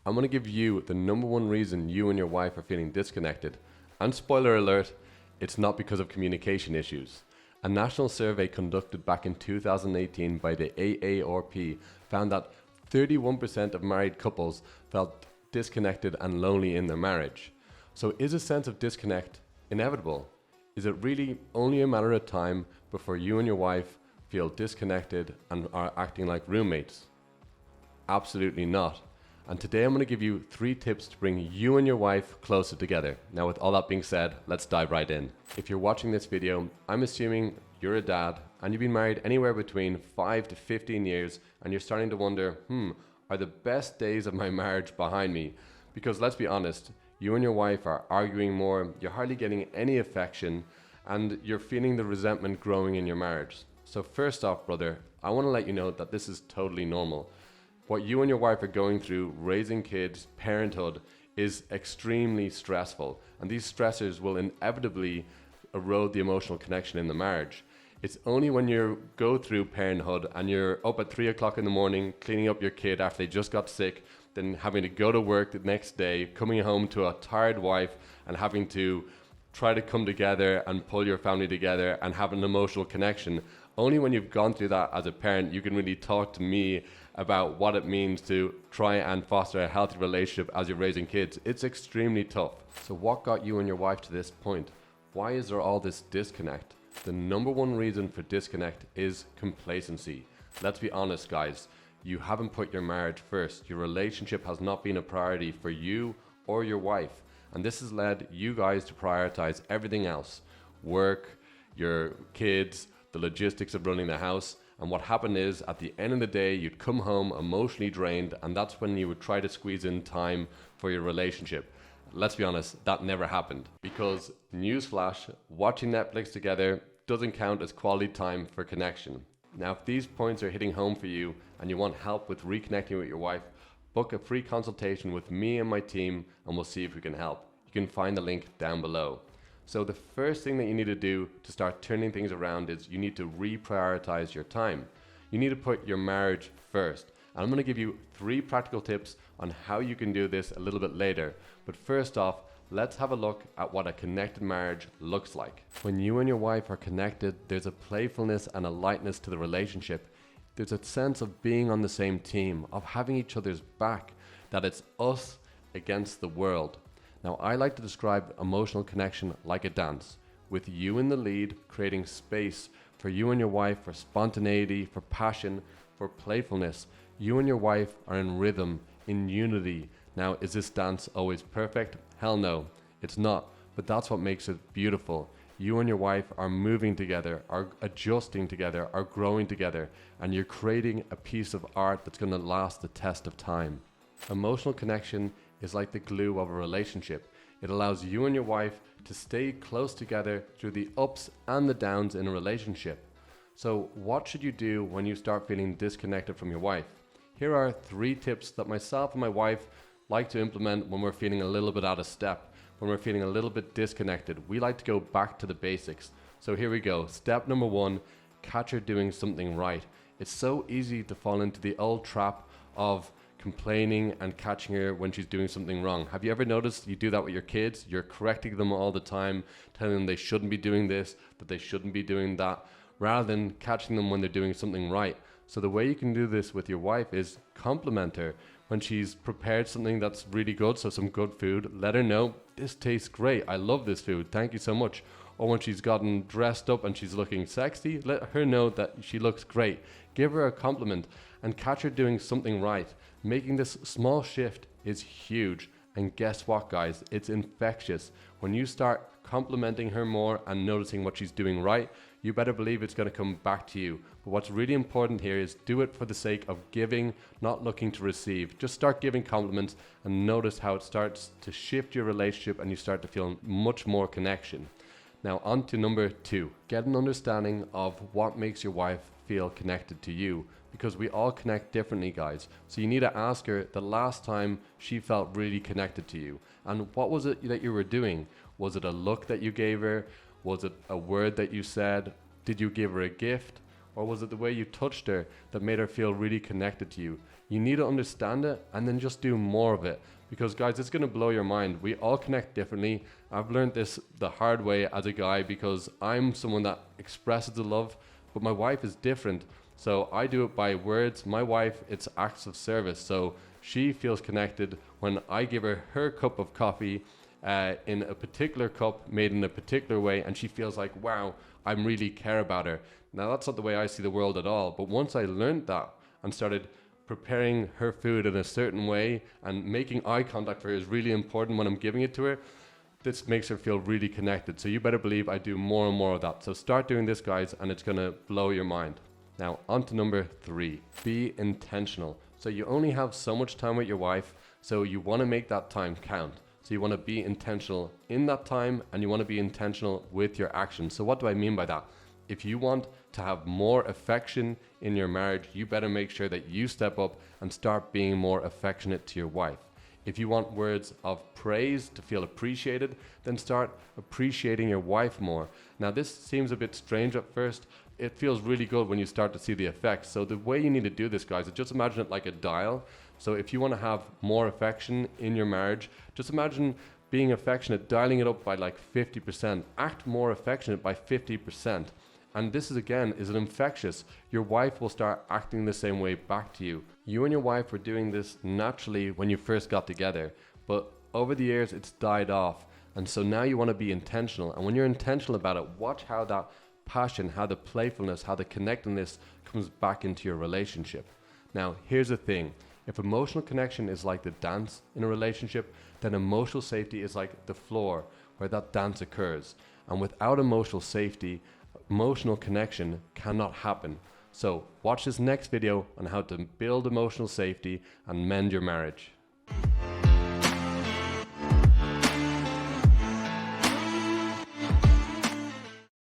I'm going to give you the number one reason you and your wife are feeling disconnected. And spoiler alert, it's not because of communication issues. A national survey conducted back in 2018 by the AARP found that 31% of married couples felt disconnected and lonely in their marriage. So is a sense of disconnect inevitable? Is it really only a matter of time before you and your wife feel disconnected and are acting like roommates? Absolutely not. And today I'm going to give you 3 tips to bring you and your wife closer together. Now with all that being said, let's dive right in. If you're watching this video, I'm assuming you're a dad and you've been married anywhere between 5 to 15 years and you're starting to wonder, are the best days of my marriage behind me? Because let's be honest, you and your wife are arguing more, you're hardly getting any affection, and you're feeling the resentment growing in your marriage. So first off, brother, I want to let you know that this is totally normal. What you and your wife are going through, raising kids, parenthood, is extremely stressful. And these stressors will inevitably erode the emotional connection in the marriage. It's only when you go through parenthood and you're up at 3 o'clock in the morning, cleaning up your kid after they just got sick, then having to go to work the next day, coming home to a tired wife and having to try to come together and pull your family together and have an emotional connection. Only when you've gone through that as a parent, you can really talk to me about what it means to try and foster a healthy relationship as you're raising kids. It's extremely tough. So what got you and your wife to this point? Why is there all this disconnect? The number one reason for disconnect is complacency. Let's be honest, guys. You haven't put your marriage first. Your relationship has not been a priority for you or your wife. And this has led you guys to prioritize everything else. Work, your kids, the logistics of running the house. And what happened is, at the end of the day, you'd come home emotionally drained, and that's when you would try to squeeze in time for your relationship. Let's be honest, that never happened. Because, newsflash, watching Netflix together doesn't count as quality time for connection. Now, if these points are hitting home for you and you want help with reconnecting with your wife, book a free consultation with me and my team and we'll see if we can help. You can find the link down below. So the first thing that you need to do to start turning things around is you need to reprioritize your time. You need to put your marriage first. And I'm going to give you 3 practical tips on how you can do this a little bit later. But first off, let's have a look at what a connected marriage looks like. When you and your wife are connected, there's a playfulness and a lightness to the relationship. There's a sense of being on the same team, of having each other's back, that it's us against the world. Now, I like to describe emotional connection like a dance, with you in the lead, creating space for you and your wife, for spontaneity, for passion, for playfulness. You and your wife are in rhythm, in unity. Now, is this dance always perfect? Hell no, it's not, but that's what makes it beautiful. You and your wife are moving together, are adjusting together, are growing together, and you're creating a piece of art that's going to last the test of time. Emotional connection is like the glue of a relationship. It allows you and your wife to stay close together through the ups and the downs in a relationship. So what should you do when you start feeling disconnected from your wife? Here are 3 tips that myself and my wife like to implement when we're feeling a little bit out of step, when we're feeling a little bit disconnected. We like to go back to the basics. So here we go. Step number 1, catch her doing something right. It's so easy to fall into the old trap of complaining and catching her when she's doing something wrong. Have you ever noticed you do that with your kids? You're correcting them all the time, telling them they shouldn't be doing this, that they shouldn't be doing that, rather than catching them when they're doing something right. So the way you can do this with your wife is compliment her. When she's prepared something that's really good, so some good food, let her know, this tastes great, I love this food, thank you so much. Or when she's gotten dressed up and she's looking sexy, let her know that she looks great. Give her a compliment and catch her doing something right. Making this small shift is huge. And guess what, guys? It's infectious. When you start complimenting her more and noticing what she's doing right, you better believe it's going to come back to you. But what's really important here is do it for the sake of giving, not looking to receive. Just start giving compliments and notice how it starts to shift your relationship and you start to feel much more connection. Now on to number 2. Get an understanding of what makes your wife feel connected to you, because we all connect differently, guys. So you need to ask her the last time she felt really connected to you. And what was it that you were doing? Was it a look that you gave her? Was it a word that you said? Did you give her a gift? Or was it the way you touched her that made her feel really connected to you? You need to understand it and then just do more of it. Because guys, it's gonna blow your mind. We all connect differently. I've learned this the hard way as a guy because I'm someone that expresses the love, but my wife is different. So I do it by words. My wife, it's acts of service. So she feels connected when I give her her cup of coffee in a particular cup made in a particular way, and she feels like, wow, I really care about her. Now that's not the way I see the world at all, but once I learned that and started preparing her food in a certain way and making eye contact for her is really important when I'm giving it to her, this makes her feel really connected. So you better believe I do more and more of that. So start doing this, guys, and it's gonna blow your mind. Now on to number 3, be intentional. So you only have so much time with your wife, so you wanna make that time count. So you wanna be intentional in that time, and you wanna be intentional with your actions. So what do I mean by that? If you want to have more affection in your marriage, you better make sure that you step up and start being more affectionate to your wife. If you want words of praise to feel appreciated, then start appreciating your wife more. Now this seems a bit strange at first. It feels really good when you start to see the effects. So the way you need to do this, guys, is just imagine it like a dial. So if you want to have more affection in your marriage, just imagine being affectionate, dialing it up by like 50%. Act more affectionate by 50%. And this is an infectious. Your wife will start acting the same way back to you. You and your wife were doing this naturally when you first got together, but over the years it's died off. And so now you want to be intentional. And when you're intentional about it, watch how that passion, how the playfulness, how the connectedness comes back into your relationship. Now, here's the thing. If emotional connection is like the dance in a relationship, then emotional safety is like the floor where that dance occurs. And without emotional safety, emotional connection cannot happen. So watch this next video on how to build emotional safety and mend your marriage.